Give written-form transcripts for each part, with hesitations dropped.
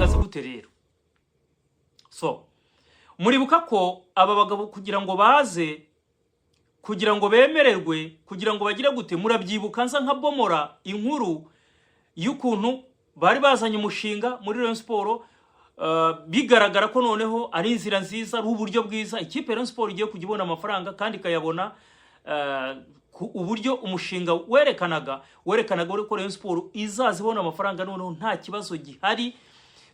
bihagaze gute rero? So muribuka ko aba bagabo kugira ngo baze, kugira ngo bemererwe, kugira ngo bagire gute, murabyibuka nza nka bomora inkuru y'ukuntu bari bazanye umushinga muri Rayon Sport, bigaragara ko noneho ari inzira nziza, ari uburyo bwiza ikipe Rayon Sport igiye kujibona amafaranga kandi kayabona, uburyo umushinga werekanaga ko Rayon Sport izazibona amafaranga noneho nta kibazo gihari,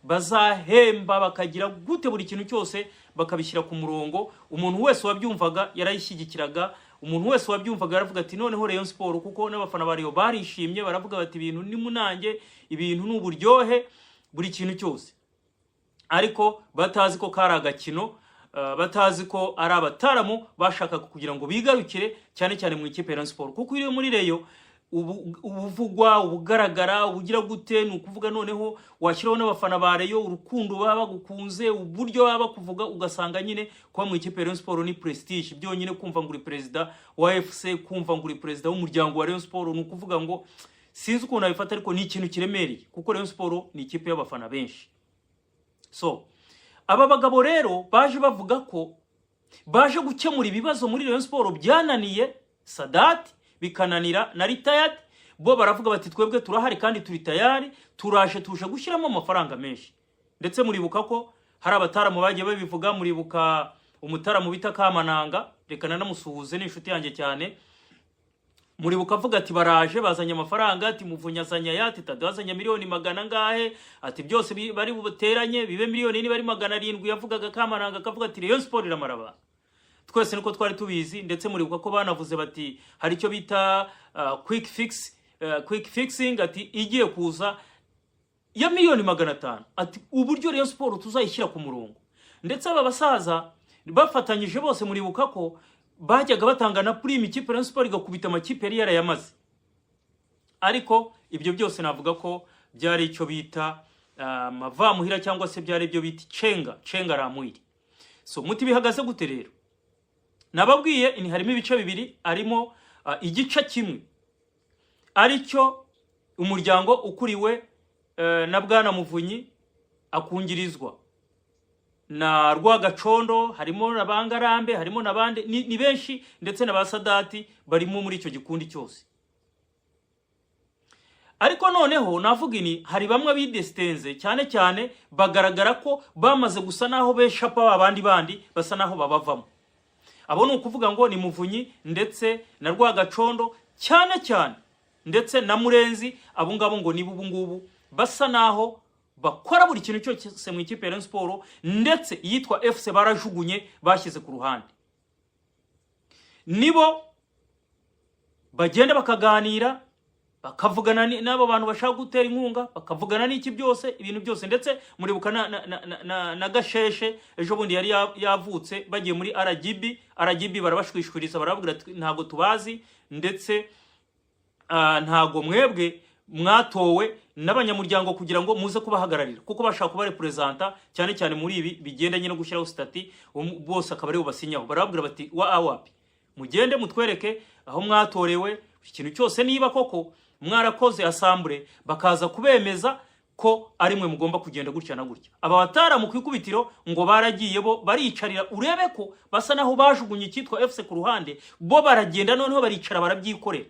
bazahemba bakagira gute, buri kintu cyose bakabishyira ku murongo. Umuntu wese wabyumvaga yarayishyigikiraga, umuntu wese wabyumvaga yaravuga ati noneho Rayon Sport, kuko n'abafana bariyo barishimye baravuga bati ibintu ni munange, ibintu n'uburyohe, buri kintu cyose. Ariko batazi ko kari agakino, batazi ko ari abataramu bashakaga kugira ngo bigarukire cyane cyane mu ikipe Rayon Sport. Kuko iri muri Rayon ubuvugwa, ubugaragara, ubugira gute, ni ukuvuga noneho washyiraho n'abafana ba Rayon, urukundo baba bagukunze, uburyo baba kuvuga, ugasanga nyine kuba mu ikipe Rayon Sport ni prestige byonyine. Kumva ngo uri perezida wa FC, kumva ngo uri perezida w'umuryango wa Rayon Sport, ni ukuvuga ngo sinzi ukuntu abifata, ariko ni ikintu kiremereye kuko Rayon Sport ni ikipe y'abafana benshi. So aba bagabo rero baje bavuga ko baje gukemura ibibazo muri Rayon Sport byananiye Sadat, bikananira na Retired. Bo baravuga bati twebwe turahari kandi turi tayari, turaje tuje gushyiramo amafaranga menshi. Ndetse muribuka ko hari abataramu bagiye babivuga, muribuka umutaramu bita Kamananga, reka nanamusuhuze n'inshuti yanjye cyane. Muribuka avuga ati baraje bazanye amafaranga, ati muvunyazanya yati tadazanya miliyoni magana ngahe, ati byose bari buteranye bibe miliyoni ni bari 700. Yavugaga Kamananga akavuga ati Rayon Sport iramaraba. Twese niko twari tubizi. Ndetse muribuka ko banavuze bati hari icyo bita quick fixing, ati igiye kuza ya miliyoni 500, ati uburyo Rayon Sport tuzayishyira ku murongo. Ndetse aba basaza bafatanyije bose muribuka ko bajyaga batanga na prime ikipe Rayon Sport igakubita amakipe yari yarayamaze. Ariko ibyo byose navuga ko byari icyo bita mavamuhira, cyangwa se byari ibyo bita cenga ramwiri. So muti bihagaze gute rero? Nababwiye ni harimo ibice bibiri, arimo igice kimwe aricyo umuryango ukuriwe na Bwana Muvunyi akungirizwa na Rwagacondo, harimo nabangarambe, harimo nabande ni benshi, ndetse na basadati barimo muri icyo gikundi cyose. Ariko noneho navuga ini hari bamwe bidestenze cyane cyane bagaragara ko bamaze gusa naho beshapa abandi basa naho babavamo. Abo ni ukuvuga ngo ni Muvunyi ndetse na Rwagacondo cyane cyane, ndetse na Murenzi. Abo ngabo ngo nibo ubu ngubu basa naho bakora buri kintu cyose mu ikipe ya Rayon Sport, ndetse yitwa FC barajugunye bashyize ku ruhande. Nibo bagenda bakaganira, bakavugana n'abo bantu bashaka gutera inkunga, bakavugana n'iki byose, ibintu byose. Ndetse muribuka na Gasheshe ejo bundi yari yavutse, bagiye muri RGB barabashwishuriza, baravuga ati ntago tubazi, ndetse ntago mwebwe mwatowe n'abanyamuryango kugira ngo muze kubahagararira, kuko bashaka kuba representa cyane cyane muri ibi bigendanye no gushyiraho stati, bose akaba aribo basinyaho. Barababwira bati wapi mugende mutwereke aho mwatorewe, ikintu cyose niba koko mwarakoze assemble, bakaza kubemeza ko ari mwe mugomba kugenda gutya na gutya. Aba batara mu kwikubitiro ngo baragiye bo baricarira, urebe ko basa naho bajugunye cyitwa FC ku ruhande, bo baragenda noneho baricara barabyikorera.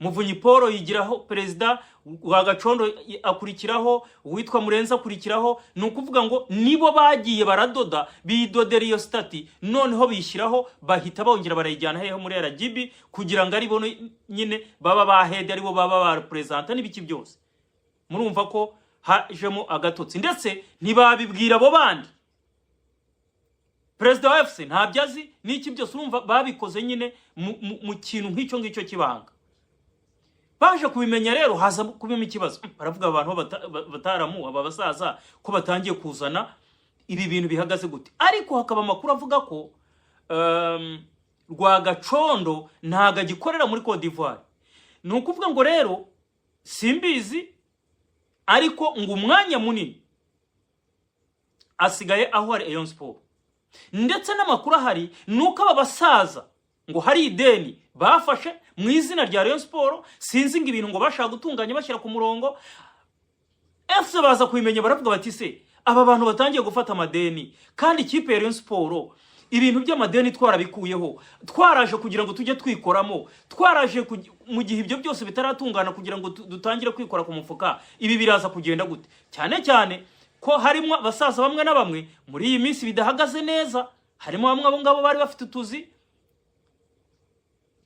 Muvunyi Paul yigiraho perezida, Rwagacondo akurikiraho, uwitwa Murenzi akurikiraho. Ni ukuvuga ngo nibo bagiye baradoda, bidodera iyo stati, noneho bishyiraho, bahita bongera barayijyana heho muri RGB, kugira ngo ari bo nyine baba bahede, ari bo baba ba representa n'ibiki byose. Murumva ko hajemo agatotsi, ndetse ntibabibwira abo bandi. Perezida wa FC ntabyazi n'iki byose, urumva babikoze nyine mu kintu nk'icyo ngicyo kibanga. Baje kubimenya rero haza kubima ikibazo. Baravuga abantu bataramu, aba basaza ko batangiye kuzana ibi bintu bihagaze gute. Ariko hakaba amakuru avuga ko Rwagacondo ntago agikorera muri Cote d'Ivoire. Ni ukuvuga ngo rero simbizi, ariko ngo umwanya munini asigaye aho ari Rayon Sport. Ndetse n'amakuru ahari nuko aba basaza ngo hari ideni bafashe mu izina rya Rayon Sport, sinzi ngo ibintu ngo bashaka gutunganya bashyira ku murongo. FC baza kubimenya baravuga bati se aba bantu batangiye gufata amadeni kandi ikipe ya Rayon Sport ibintu by'amadeni twarabikuyeho, twaraje kugira ngo tujye twikoramo, twaraje mu gihe ibyo byose bitaratungana kugira ngo dutangire kwikora ku mufuka, ibi biraza kugenda gute? Cyane cyane ko harimo abasaza bamwe na bamwe muri iyi minsi bidahagaze neza, harimo bamwe abo ngabo bari bafite utuzi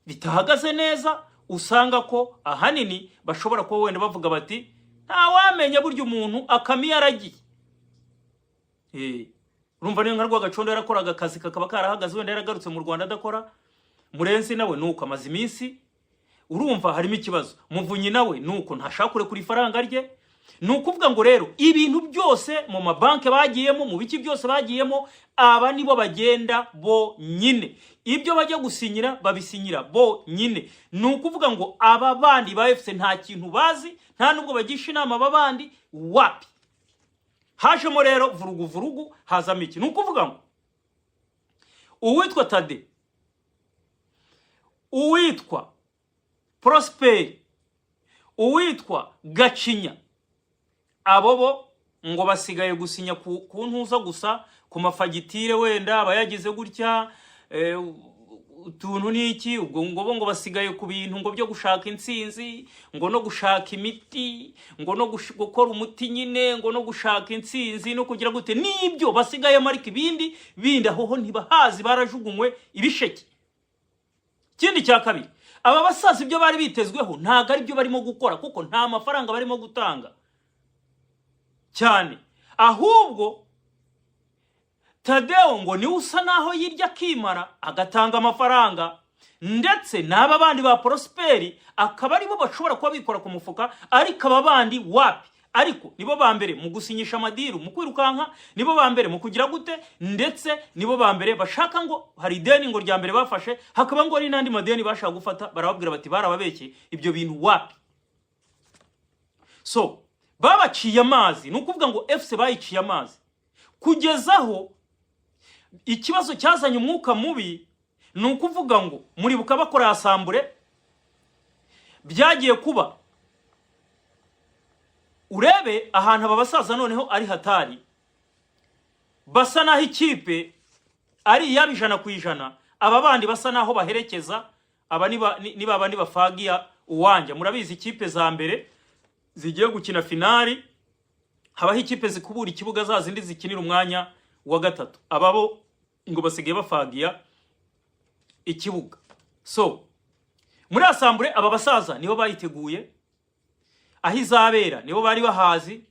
bitahagaze neza, usanga ko ahanini bashobora kuba wenda bavuga bati nta wamenya buryo umuntu akami yaragiye. Urumva niyo nka Rwagacondo yarakoraga akazi kakaba karahagaze, wenda yaragarutse mu Rwanda adakora. Murenzi nawe nuko amaze iminsi, urumva harimo ikibazo. Muvunyi nawe nuko ntashakure kuri faranga rye. Nukuvuga ngo rero ibintu byose mu mabanke bagiyemo, mu biki byose bagiyemo, aba nibo bagenda bo nyine. Ibyo bajya gusinyira babisinyira bo nyine. Nukuvuga ngo aba bandi ba FC nta kintu bazi, nta nubwo bagisha inama aba bandi wapi. Hajemo rero vurugu hazamo iki? Nukuvuga ngo uwitwa Tade, uwitwa Prosper, uwitwa Gacinya, abobo ngo basigaye gusinya ku ntuza gusa, ku mafagitire wenda bayagize gutya, utuntu niki, ubwo ngo basigaye ku bintu ngo byo gushaka intsinzi, ngo no gushaka imiti, ngo no gukora umuti nyine, ngo no gushaka intsinzi no kugira gute, nibyo basigaye marika bindi aho ntibahazi, barajugunywe ibisheke. Kindi cya kabiri, aba basaza ibyo bari bitezweho ntago ari byo barimo gukora, kuko nta mafaranga barimo gutanga cyane, ahubwo Tadeo ngo ni usa naho yirya kimara agatanga amafaranga, ndetse n'aba bandi ba Prosperi akaba aribo bashobora kuba bikora ku mufuka, ariko aba bandi wapi? Ariko nibo ba mbere mu gusinyisha amadiru, mu kwirukanka, nibo ba mbere mu kugira gute, ndetse nibo ba mbere bashaka ngo hari deni ngo rya mbere bafashe, hakaba ngo ari nandi madeni bashaka gufata, barababwira bati barababeke ibyo bintu wapi. So babaciye amazi, nukuvuga ngo FC bayiciye amazi, kugezaho ikibazo cyazanye umwuka mubi. Nukuvuga ngo muri buka bakora asambure, byagiye kuba urebe ahantu aba basaza noneho ari hatari, basa naho ikipe ari yabijana ku ijana, aba bandi basa naho baherekeza, aba niba bandi bafagiya uwanja. Murabizi ikipe za mbere zigiye gukina finali, habaho ikipe zikubura ikibuga za zindi zikinira umwanya wa gatatu, ababo ngo basigaye bafagiya ikibuga. So muri asambure aba basaza nibo bayiteguye, aho izabera nibo bari bahazi,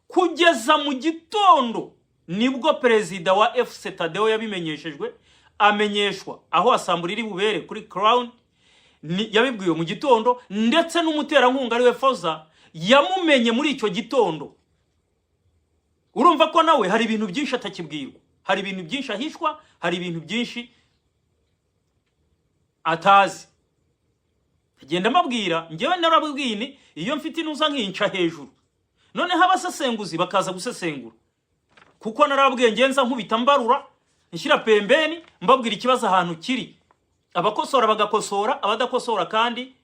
kugeza mu gitondo nibwo perezida wa FC Tadeo yabimenyeshejwe, amenyeshwa aho asambure iri bubere kuri Crown, yabibwiwe mu gitondo, ndetse n'umuterankunga ari we Foza yamumenye muri icyo gitondo. Urumva ko nawe hari ibintu byinshi atakibwirwa, hari ibintu byinshi ahishwa, hari ibintu byinshi atazi. Agenda mabwira, ngewe narabwini iyo mfite inuza nkinca hejuru, none abasesenguzi bakaza gusesengura, kuko narabwiye ngenza nkubita mbarura nshyira pembeni, mbabwira ikibazo ahantu kiri, abakosora bagakosora, abadakosora kandi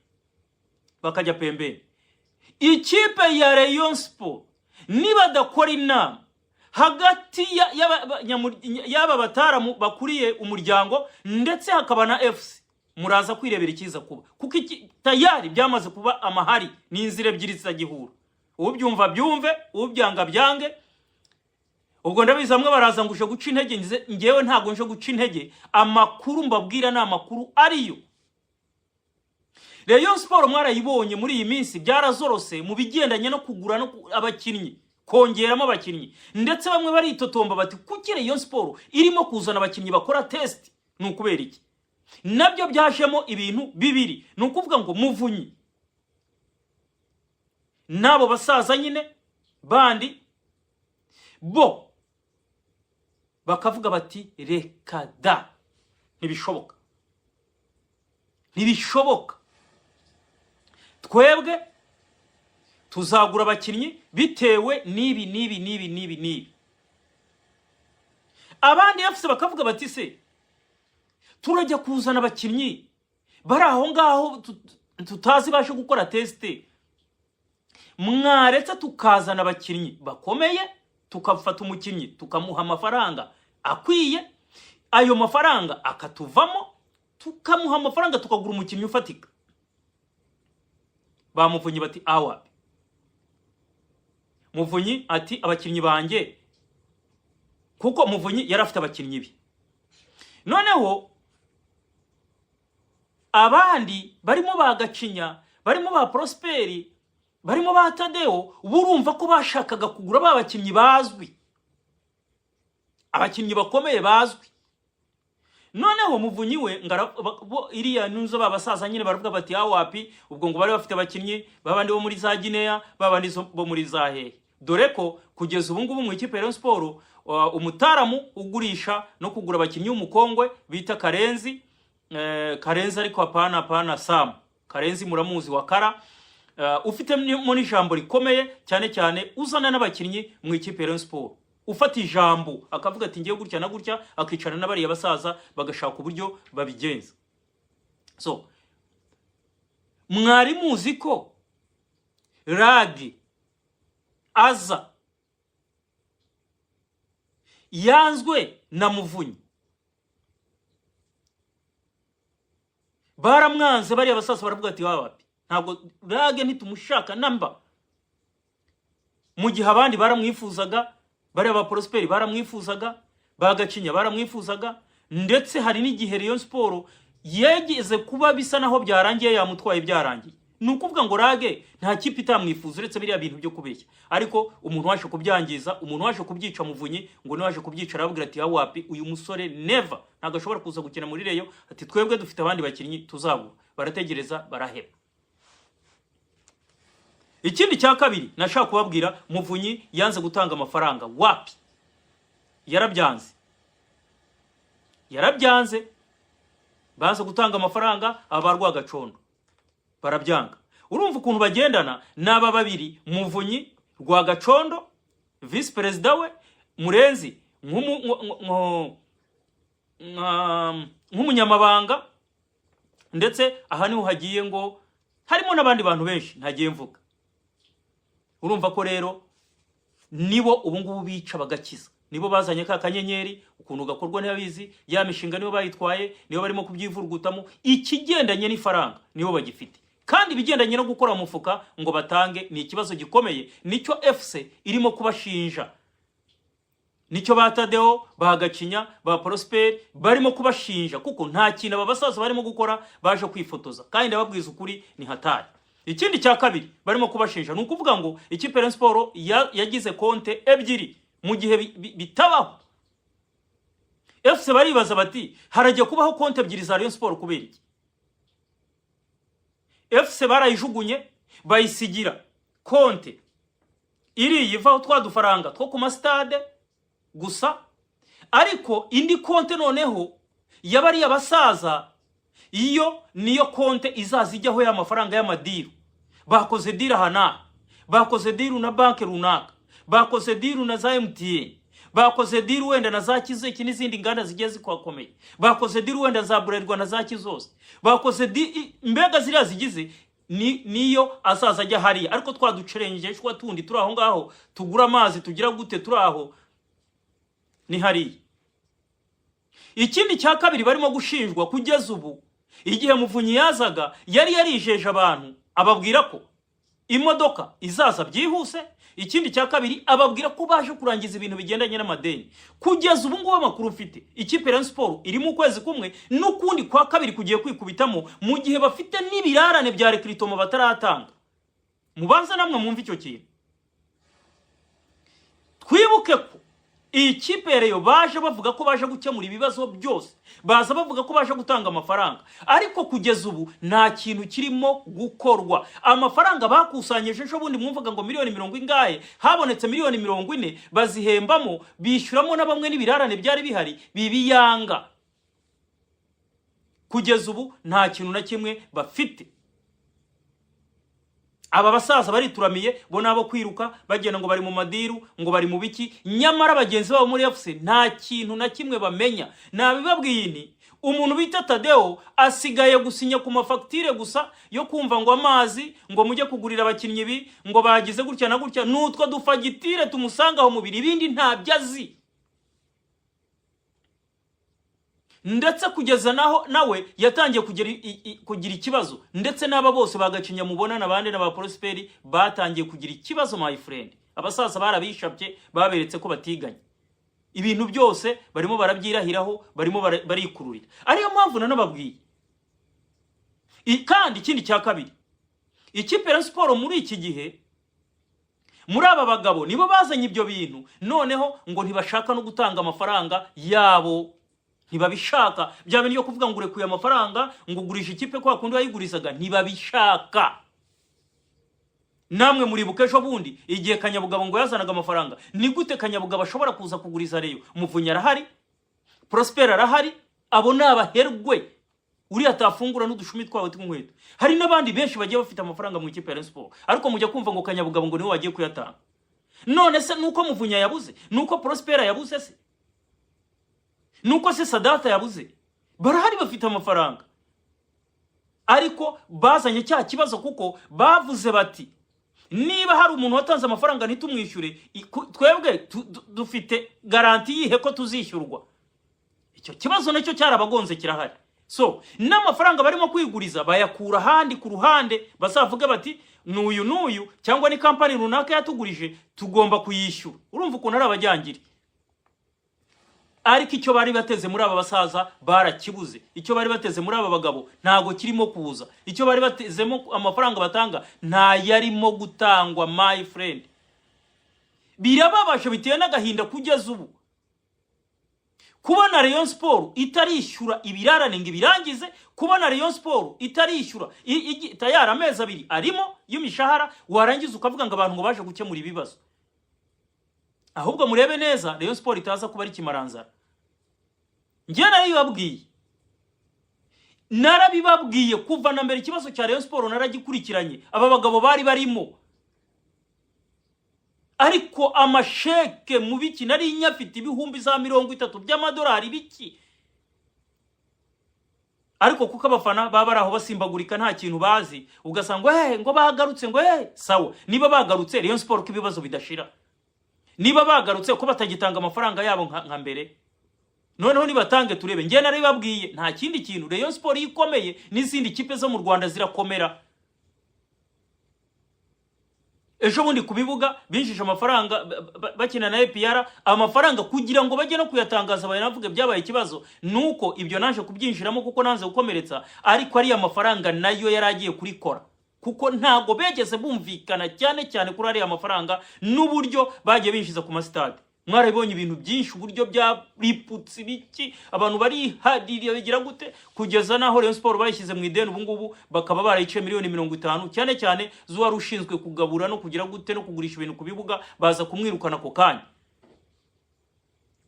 bakajya pembeni. Ikipe ya Rayon Sport niba dakora inama hagati y'aba bataramu bakuriye umuryango ndetse hakaba na FC, muraza kwirebera ikiza kuba, kuko tayari byamaze kuba amahari n'inzira ebyiri zitagihura. Ubyumva byumve, ubyanga byange. Ubwo ndabizi amwe baraza nguje guca intege, ngewe ntago nje guca intege, amakuru mbabwira na amakuru ariyo. Rayon Sport mwarayibonye muri iyi minsi byarazorose mu bigendanye no kugura no abakinnyi, kongeramo abakinnyi, ndetse bamwe baritotomba bati kuki Rayon Sport irimo kuzana abakinnyi bakora test, nukubera iki? Nabyo byajemo ibintu bibiri, nukuvuga ngo Muvunyi nabo basaza nyine bandi bo bakavuga bati reka da, ntibishoboka, twebwe tuzagura abakinnyi bitewe nibi. Abandi FC bakavuga bati se turajya kuzana abakinnyi bari aho ngaho tutazi bashe gukora teste, mwaretse tukazana abakinnyi bakomeye, tukafata umukinnyi tukamuha amafaranga akwiye, ayo mafaranga akatuvamo, tukamuha amafaranga tukagura umukinnyi ufatika. Ba Muvunyi bati awa. Muvunyi ati abakinnyi banjye, kuko Muvunyi yarafite abakinnyi bi. Noneho abandi barimo bagacinya, barimo ba Prosperi, barimo ba Tadeo, burumva ko bashakaga kugura babakinnyi bazwi, abakinnyi bakomeye bazwi. Noneho Muvunyi we iriya nuzo babasaza nyine baravuga bati awapi, ubwo ngo bari bafite abakinnyi babandi bo muri za Guinea, babandi bo muri za Hehe. Dore ko kugeza ubu ngubu mu ikipe ya Rayon Sport umutaramu ugurisha no kugura abakinnyi w'umukongwe bita Karenzi, Karenzi ariko apana Sam. Karenzi muramuzi wa Kara, ufite muri ijambo rikomeye cyane cyane uzana n'abakinnyi mu ikipe ya Rayon Sport. Ufata ijambo akavuga ati ngiye gutya na gutya, akicara n'abari abasaza bagashaka uburyo babigenza. So mwari muzi ko Ragi aza yanzwe na Muvunyi, baramwanze bari abasaza baravuga ati wapi, ntabwo Ragi ntitumushaka namba. Mu gihe abandi baramwifuzaga, bari aba Prosperi baramwifuzaga, bagacinya baramwifuzaga, ndetse hari n'igihe Rayon Sport yegeze kuba bisa naho byarangiye yamutwaye byarangiye. Nukuvuga ngo Rage nta kipe itamwifuza uretse biriya bintu byo kubeshya. Ariko umuntu waje kubyangiza, umuntu waje kubyica Muvunyi, ngo niwaje kubyica aravuga ati wapi, uyu musore never ntago ashobora kuza gukina muri Rayon, ati twebwe dufite abandi bakinnyi tuzagura. Barategereza baraheba. Ikindi cya kabiri nashaka kubabwira, Muvunyi yanze gutanga amafaranga. Wapi? Yarabyanze. Banze gutanga amafaranga abarwa Gacondo. Barabyanga. Urumva ukuntu bagendana n'aba babiri, Muvunyi rwa Gacondo, vice president we Murenzi nk'umunyamabanga, ndetse aha niho hagiye ngo harimo n'abandi bantu benshi ntagiye mvuga. Urumva ko rero nibo ubu ngubu bica bagakiza, nibo bazanye ka kanyenyeri, ukuntu gakorwa ntibabizi, ya mishinga nibo bayitwaye, nibo barimo kubyivurugutamo, ikigendanye n'ifaranga nibo bagifite. Kandi bigendanye no gukora umufuka ngo batange ni ikibazo gikomeye, nicyo FC irimo kubashinja, nicyo ba Tadeo, Bagacinya, ba Prosper barimo kubashinja, kuko nta kintu abasaza barimo gukora, baje kwifotoza. Kandi ndababwiza ukuri ni hatari. Ikindi cya kabiri barimo kubashinja nukuvuga ngo ikipe Rayon Sport yagize konte ebyiri mu gihe bitabaho. FC baribaza bati harajye kubaho konte ebyiri za Rayon Sport kubera iki? FC barayijugunye bayisigira konte iri yivaho twadufaranga two ku stade gusa, ariko indi konte noneho yabari abasaza, iyo niyo konte izazijyaho ya mafaranga y'amadiru. Bakoze dira hana, bakoze diru na banke runaka, bakoze diru na za MTN, bakoze diru wenda na za Kizeki n'izindi nganda zigiye zikwakomeye, bakoze diru wenda za Bralirwa na za Kizose, bakoze mbega ziriya zigize niyo asaza ajya hariya. Ariko twaducerengeje shwa tundi turi aho ngaho tugura amazi tugira gute turi aho ni hariya. Ikindi cya kabiri barimo gushinjwa kugeza ubu, igihe Muvunyi yazaga yari yarijeje abantu, ababwira ko imodoka izaza byihuse. Ikindi cya kabiri ababwira ko baje kurangiza ibintu bigendanye n'amadeni. Kugeza ubu ngubu amakuru mfite, ikipe Rayon Sport iri mu kwezi kumwe n'ukundi kwa kabiri kugiye kwikubitamo, mu gihe bafite n'ibirarane bya recruitment bataratanga. Mubanza namwe mwumva icyo kintu. Twibuke ko ikipe Rayon baje bavuga ko baje gukemura ibibazo byose, baza bavuga ko baje gutanga amafaranga, ariko kugeza ubu nta kintu kirimo gukorwa. Amafaranga bakusanyije ejo bundi mwumvaga ngo miliyoni 40, habonetse miliyoni 40 bazihembamo, bishyuramo na bamwe n'ibirarane byari bihari bibiyanga. Kugeza ubu nta kintu na kimwe bafite. aba basaza barituramiye bo nabo kwiruka bagenda ngo bari mu madiru ngo bari mu biki, nyamara bagenzi babo muri FC nta kintu na kimwe bamenya. Nabibabwiye ni umuntu bita Tadeo asigaye gusinya ku mafagitire gusa yo kumva ngo amazi ngo mujye kugurira abakinnyi bi ngo bagize gutya na gutya, nutwo dufagitire tumusangaho mubiri, ibindi ntabyo azi. Ndetse kugeza nawe yatangiye kugira ikibazo, ndetse n'aba bose bagacinya mubona nabande n'aba Prosperi batangiye kugira ikibazo my friend. Abasaza barabishabye baberetse ko batiganye, ibintu byose barimo barabyirahiraho, barimo barikururira. Ariyo mpamvu nanababwiye kandi ikindi cya kabiri, ikipe ya Sport muri iki gihe muri aba bagabo nibo bazanye ibyo bintu, noneho ngo ntibashaka no gutanga amafaranga yabo, ntibabishaka. Bya bintu yo kuvuga ngo urekuye amafaranga ngo ugurisha ikipe kwa kundi wayigurizaga, ntibabishaka. Namwe muri bukesho bundi igihe Kanyabugabo ngo yazanaga amafaranga, ni gute Kanyabugabo ashobora kuza kuguriza Reyo? Muvunya arahari, Prosper arahari, abo nabaherwe uri atafungura n'udushumi twawe tw'inkweto. Hari nabandi benshi bagiye bafite amafaranga mu ikipe ya Sport, ariko mujya kumva ngo Kanyabugabo ngo niwe wagiye kuyatanga. None se nuko Muvunya yabuze, nuko Prosper yabuze se, nuko se Sadata yabuze? Barahari bafite amafaranga, ariko bazanye cya kibazo kuko bavuze bati niba hari umuntu watanze amafaranga ntitumwishyure, twebwe dufite garanti yihe ko tuzishyurwa. Icyo kibazo nacyo cyarabagonze kirahari. So n'amafaranga barimo kwiguriza bayakura handi ku ruhande, bazavuga bati n'uyu cyangwa ni kampani runaka yatugurije tugomba kuyishyura. Urumva ukuntu ari abajyangiri. Ariko icyo bari bateze muri aba basaza barakibuze, icyo bari bateze muri aba bagabo ntago kirimo kuza, icyo bari batezemo amafaranga batanga nta yarimo gutangwa my friend. Birababasha biteye n'agahinda kugeza ubu kubona Rayon Sport itarishyura ibirarane ngo ibirangize, kubona Rayon Sport itarishyura tayara amezi abiri arimo y'imishahara, warangiza ukavuga ngo abantu ngo baje gukemura ibibazo. Ahubwo murebe neza Rayon Sport itaza kuba ari kimaranzara. Ngiye narabibabwiye kuva na mbere ikibazo cya Rayon Sport naragikurikiranye, aba bagabo bari barimo. Ariko amasheke mu biki nari nyafite ibihumbi za 30 by'amadolari biki, ariko kuko abafana baba baraho basimbagurika nta kintu bazi, ugasanga ngo bagarutse ngo sawa. Niba bagarutse Rayon Sport kibibazo bidashira, niba bagarutse ko batagitanga amafaranga yabo nka mbere, noneho nibatange turebe. Ngiye naribabwiye nta kindi kintu, Rayon Sport ikomeye n'izindi kipe zo mu Rwanda zirakomera. Ejo bundi kubivuga binjije amafaranga bakina na APR, amafaranga kugira ngo bajye no kuyatangaza bayanavuge byabaye ikibazo. Nuko ibyo naje kubyinjiramo kuko nanze gukomeretsa, ariko ari amafaranga nayo yaragiye kurikora, kuko ntago begeze bumvikana cyane kuri ari amafaranga n'uburyo bagiye binjiza ku masitade. Mwarabonye ibintu byinshi, uburyo bya riputsi biki, abantu bari hadiriye bigira gute, kugeza naho Rayon Sport bayishyize mu ideni ubu ngubu bakaba barayice miliyoni 50 cyane zuwa rushinzwe kugabura no kugira gute no kugurisha ibintu kubibuga, baza kumwirukana ko kanya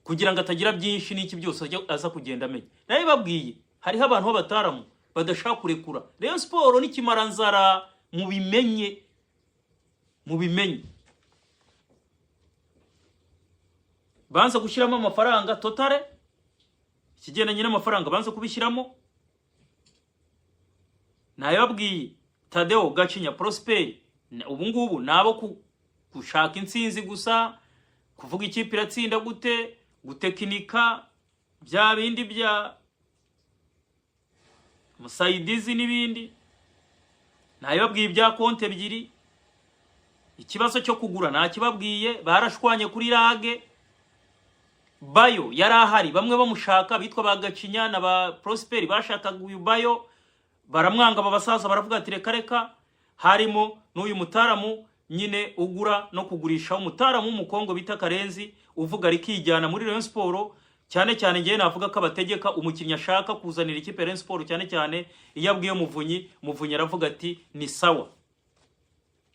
kugira ngo atagira byinshi n'iki byose aza kugenda amenya. Naye babwiye hariho abantu b'abataramu badashaka kurekura Rayon Sport ni kimaranzara, mubimenye. Banza gushyiramo amafaranga totale, ikigendanye n'amafaranga banza kubishyiramo. Nayababwiye Tadeo Gacinya Prosper ubu ngubu nabo gushaka insinzi gusa, kuvuga ikipe iratsinda gute, gutekinika bya bindi bya Musaidizi n'ibindi. Nayababwiye ibya konte ebyiri, ikibazo cyo kugura nakibabwiye, barashwanye kuri rage. Bayo yarahari, bamwe bamushaka bitwa bagacinya na ba Prosper bashakaga uyu Bayo, baramwanga babasaza baravuga ati reka. Harimo n'uyu mutaramu nyine ugura no kugurisha, umutaramu w'umukongo bita Karenzi uvuga rikijyana muri Rayon Sport. Cyane ngiye navuga ko abategeka umukinnyi ashaka kuzanira ikipe Rayon Sport, cyane iyo abwiye Muvunyi aravuga ati ni sawa,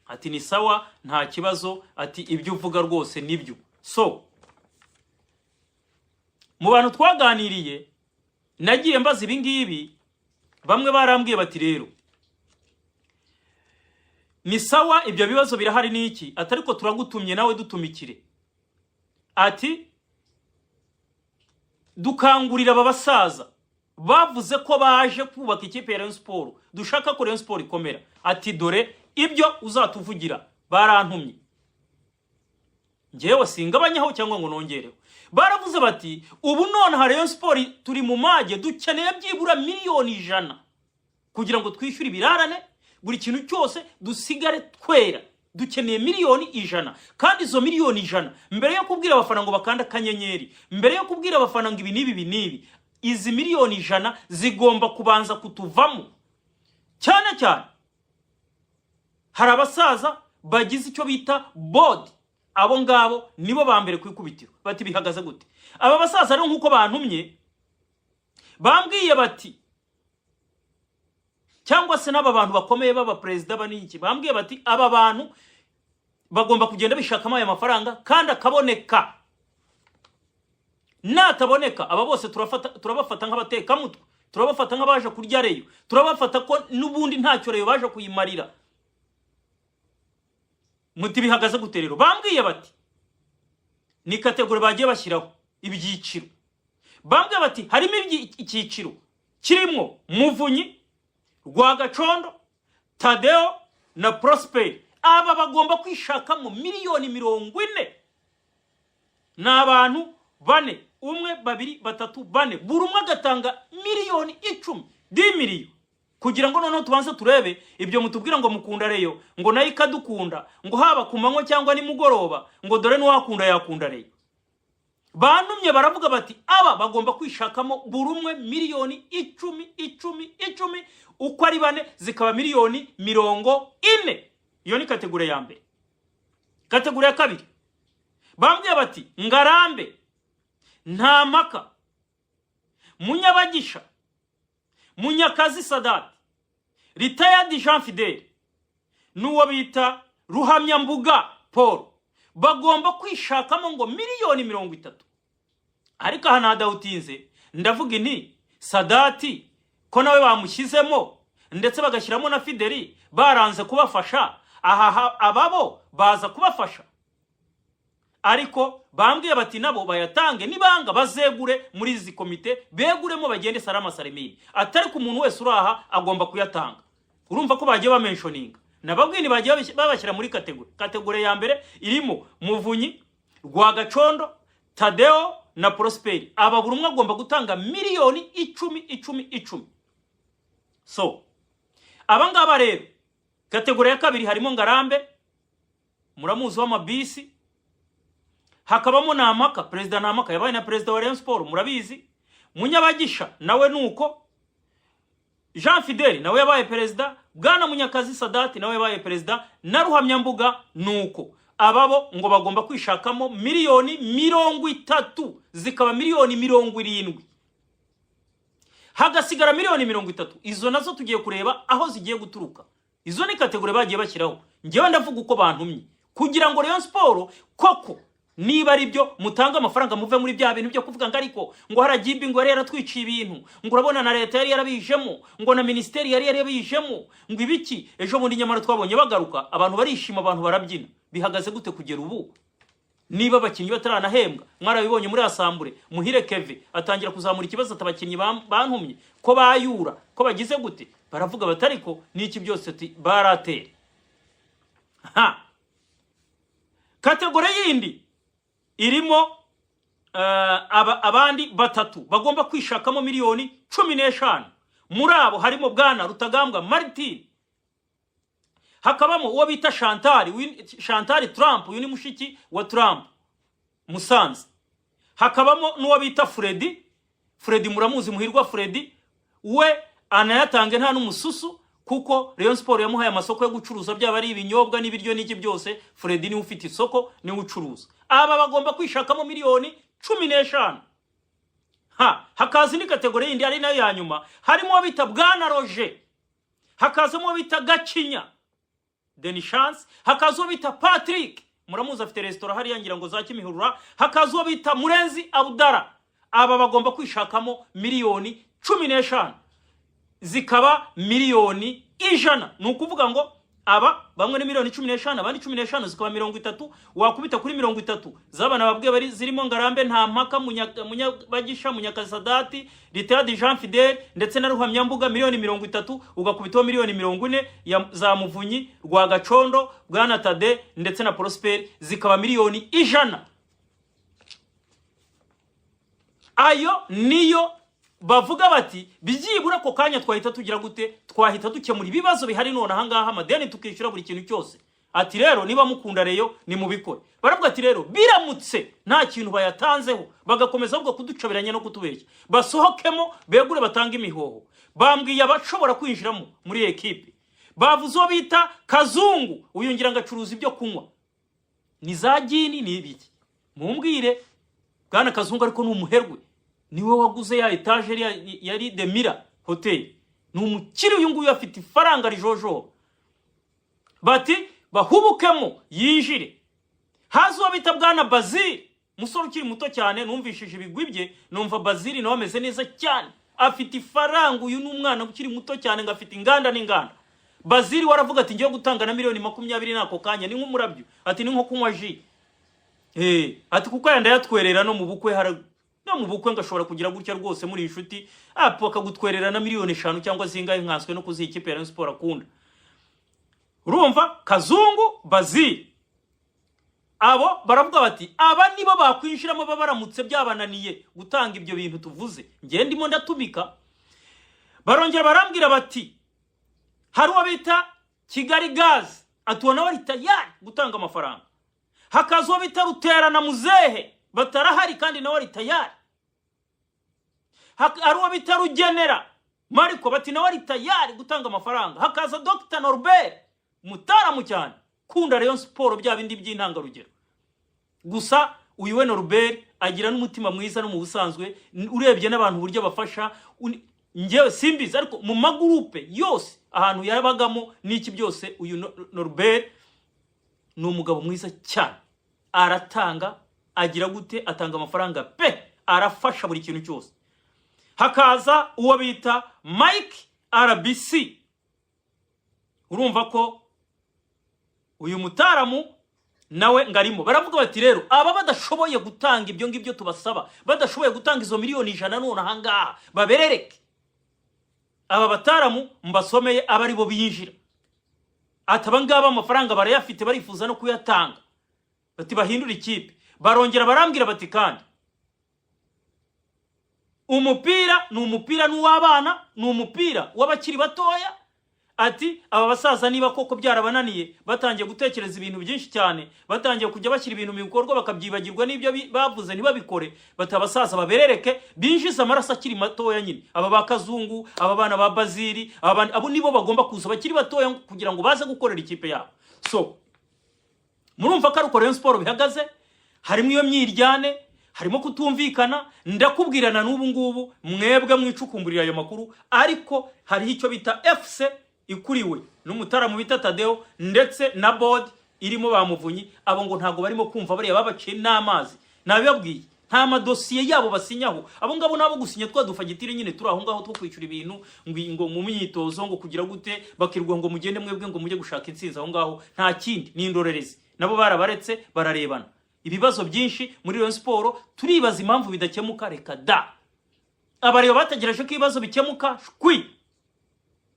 ati ni sawa nta kibazo, ati ibyo uvuga rwose nibyo. So mu bantu twaganiriye nagiye mbaza ibi ngibi, bamwe barambwiye bati rero ni sawa ibyo bibazo birahari n'iki, atariko turagutumye nawe dutumikire. Ati dukangurira aba basaza bavuze ko baje kubaka ikipe ya Rayon Sport, dushaka ko Rayon Sport ikomera. Ati dore ibyo uzatuvugira, barantumye. Ngewe singabanyaho cyangwa ngo nongereho. Baravuze bati ubu none ha Rayon Sport turi mu mage, dukeneye byibura miliyoni 100 kugira ngo twishyure ibirarane, buri kintu cyose dusigare twera. Dukeneye miliyoni 100, kandi izo miliyoni 100 mbere yo kubwira abafana ngo bakanda kanyenyeri, mbere yo kubwira abafana ngo ibi nibi, izi miliyoni 100 zigomba kubanza kutuvamo. Cyane cyane hari abasaza bagize icyo bita board, abo ngabo nibo bambere kwikubitiro. Bati bihagaze gute? Aba basaza rero nkuko bantumye bambwiye bati, cyangwa se n'aba bantu bakomeye baba president baniki, bambwiye bati aba bantu bagomba kugenda bishakamo aya mafaranga kandi akaboneka. Nataboneka aba bose turabafata nk'abateka mutwe, turabafata nk'abaje kurya Reyo, turabafata ko nubundi ntacyo Reyo baje kuyimarira. Muti bihagaze gute rero? Bambwiye bati ni kategori bagiye bashyiraho ibyiciro. Bambwiye bati harimo icyiciro kirimo Muvunyi, Rwagacondo, Tadeo na Prosper. Aba bagomba kwishakamo miliyoni 40. N'abantu 4, 1, 2, 3, 4, buri umwe agatanga miliyoni 10, 10 miliyoni, kugira ngo noneho tubanze turebe ibyo mutubwira ngo mukunda Reyo, ngo nayo ikadukunda, ngo haba ku manywa cyangwa ni mugoroba, ngo dore n'uwakunda yakunda Reyo. Bantumye baravuga bati aba bagomba kwishakamo buri umwe miliyoni 10, uko ari 4 zikaba miliyoni 40. Iyo ni kategori ya mbere. Kategori ya kabiri bambwiye bati Ngarambe, Ntamaka, Munyabagisha, Munyakazi Sadat, Retired Jean Fidel, n'uwo bita Ruhamyambuga Paul, bagomba kwishakamo ngo miliyoni 30. Ariko hana Dawutinze ndavuga nti Sadati ko nawe bamushyizemo ndetse bagashyiramo na Fideli, baranze kubafasha, aha ababo baza kubafasha. Ariko bambwiye bati nabo bayatange, nibanga bazegure muri izi komite, beguremo bagende Salama Salimini. Atari ku muntu wese uraha agomba kuyatanga. Urumva ko bagiye bamentioninga. Nababwini bagiye babashyira muri kategori. Kategori ya mbere irimo Muvunyi, Rwagacondo, Tadeo na Prosper. Aba buri umwe agomba gutanga miliyoni 10. So abangaba rero kategori ya kabiri harimo Ngarambe, muramuzi w'amabisi, hakabamo Ntamaka, president Ntamaka yabaye na president wa Rayon Sport murabizi, Munyabagisha nawe nuko, Jean Fidel nawe yabaye president, Bwana Munyakazi Sadati nawe yabaye president, na Ruhamyambuga nuko. Ababo ngo bagomba kwishakamo miliyoni 30, zikaba miliyoni 70. Hagasigara miliyoni 30. Izo nazo tugiye kureba aho zigiye guturuka. Izo ni kategori bagiye bashyiraho. Ngewe ndavuga uko bantumye kugira ngo Rayon Sport koko niba ari byo mutanga amafaranga muve muri bya bintu byo kuvuga ngo ariko ngo haragibi ngo yari yaratwiciye ibintu, ngo urabona na leta yari yarabijemo, ngo na ministeri yari yarabijemo, ngo ibiki. Ejo muri Nyamara twabonye bagaruka, abantu barishima, abantu barabyina. Bihagaze gute kugera ubu? Niba abakinnyi bataranahembwa, mwarabibonye muri asambure, Muhire Keve atangira kuzamura ikibazo atabakinnyi bantumye ko bayura, ko bagize gute, baravuga batariko niki byose ati baratere. Kategori yindi irimo abandi batatu bagomba kwishakamo miliyoni 15. Muri abo harimo Bwana Rutagambwa Martin, hakabamo uwo bita Chantal Trump, uyu ni mushiki wa Trump Musanze. Hakabamo n'uwo bita Freddy muramuzi, Muhirwa Freddy, we anayatange nta n'umususu, kuko Rayon Sport yamuhaye amasoko yo gucuruza byaba ari ibinyobwa n'ibiryo n'iki byose. Freddy ni ufite isoko, ni ucuruza. Aba bagomba kwishakamo miliyoni 15. Hakaza ni kategori yindi ari nayo ya nyuma, harimo bita Bwana Roger, hakazamo bita Gacinya Denishance, hakazo bita Patrick, muramuzi afite restaurant hari yangira ngo za Kimihurura, hakazo bita Murenzi Abdara. Aba bagomba kwishakamo miliyoni 15, zikaba miliyoni 100. Nukuvuga ngo aba bamwe ni miliyoni 15 abandi 15 zikaba 30 wakubita kuri 30 zabana babwiye bari zirimo Ngarambe nta mpaka Munyabagisha Munyakasadati Retired Jean Fidel ndetse na Ruhamyambuga miliyoni 30 ugakubitaho miliyoni 40 ya za Muvunyi Rwagacondo Bwana Tade ndetse na Prosper zikaba miliyoni 100. Ayo niyo bavuga bati byibura ko kanya twahita tugira gute twahita dukemura ibibazo bihari none ahangaha amadeni tukishyura buri kintu cyose. Ati rero niba mukunda reyo ni mubikore. Baravuga ati rero biramutse nta kintu bayatanzeho bagakomeza ahubwo kuducoberanya no kutubeshya basohokemo begure batanga imihoho. Bambwiye abashobora kwinjiramo muri ekipe bavuze uwo bita Kazungu uyungira ngacuruza ibyo kunywa ni za gini ni ibiki mumbwire. Bwana Kazungu ariko n'umuherwe niwe waguze ya etage yari The Mira Hotel n'umukiri uyu nguyu afite ifaranga rijojo. Bati bahubukemo yinjire hazo bita Bwana Bazil musoro ukiri muto cyane numvishije ibigwi bye numva Bazil nawe ameze neza cyane afite ifaranga. Uyu n'umwana ukiri muto cyane ngafite inganda n'inganda. Bazil waravuga ati ngiye gutanga na miliyoni 20 nako kanya ni nk'umurabyo ati ni nko kunywa ji ati kuko yanda yatwerera no mu bukwe no mu bukwe ngashobora kugira gutya rwose muri inshuti apo akagutwerera na miliyoni 5 cyangwa zingahe nkanswe no kuzi ikipe ya Rayon Sport akunda. Urumva Kazungu Bazil abo baravuga bati aba nibo bakwinjiramo babaramutse byabananiye gutanga ibyo bintu tuvuze ngiye ndimo ndatumika. Barongera barambwira bati hari uwo bita Kigali Gaz atubona bari tayari gutanga amafaranga. Hakaza uwo bita Ruterana Muzehe batarahari kandi nawe ari tayari. Hari uwo bita Rugenera Mariko bati nawe ari tayari gutanga amafaranga. Hakaza Dr Norbert Mutaramu cyane kunda Rayon Sport bya bindi by'intangarugero. Gusa uyu we Norbert agira n'umutima mwiza no mu busanzwe urebye n'abantu buryo bafasha ngewe simbizi ariko mu magurupe yose ahantu yabagamo n'iki byose uyu Norbert ni umugabo mwiza cyane. Aratanga agira gute atanga amafaranga pe arafasha buri kintu cyose. Hakaza uwo bita Mike RBC urumva ko uyu Mutaramu nawe ngarimo. Baravuga bati rero aba badashoboye gutanga ibyo ngibyo tubasaba badashoboye gutanga izo miliyoni 100 none ahangaha baberereke aba Bataramu mbasomeye abari bo binjira. Atabangaba amafaranga barayafite barifuza no kuyatanga bati bahindura ikipe. Barongera barambwira bati kandi umupira n'umupira n'uwabana n'umupira w'abakiri batoya. Ati aba basaza niba koko byarabananiye batangiye gutekereza ibintu byinshi cyane batangiye kujya bashyira ibintu mu bikorwa bakabyibagirwa n'ibyo bavuze ntibabikore batabasaza baberereke binjiza amaraso akiri matoya nyine. Aba ba Kazungu aba bana ba Bazili abo nibo bagomba kuza bakiri batoya kugira ngo baze gukorera ikipe yabo. So murumva ko ari Rayon Sport bihagaze harimo iyo myiryane harimo kutumvikana. Ndakubwirana n'ubu ngubu mwebwe mwicukumburira ayo makuru ariko hari icyo bita FC ikuriwe n'Umutaramu bita Tadeo ndetse na board irimo bamuvunyi. Abo ngo ntago barimo kumva bari babaciye n'amazi nabibabwiye nta madosiye yabo basinyaho. Abo ngabo nabo gusinya twadufagitire nyine turi aho ngaho two kwicura ibintu ngo mu myitozo ngo kugira gute bakirwa ngo mugende mwebwe ngo mujye gushaka intsinzi aho ngaho nta kindi ni indorerezi. Nabo barabaretse bararebana ibibazo byinshi muri Rayon Sport turibaza impamvu bidakemuka. Reka da abareba bategereje ko ibibazo bikemuka shwi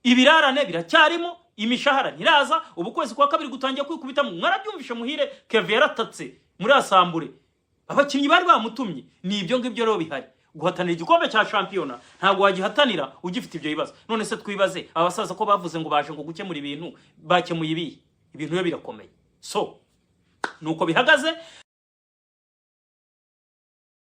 ibirarane biracyarimo imishahara ntiraza ubukwezi kwa kabiri gutangiye kwikubita mwarabyumvishe muhire Kevin yaratatse muri asambure abakinnyi bari bamutumye. Ni ibyo ngibyo rero bihari guhatanira igikombe cya championa ntago wagihatanira ugifite ibyo bibazo. None se twibaze abasaza ko bavuze ngo baje ngo gukemura ibintu bakemuye ibintu yo birakomeye. So nuko bihagaze.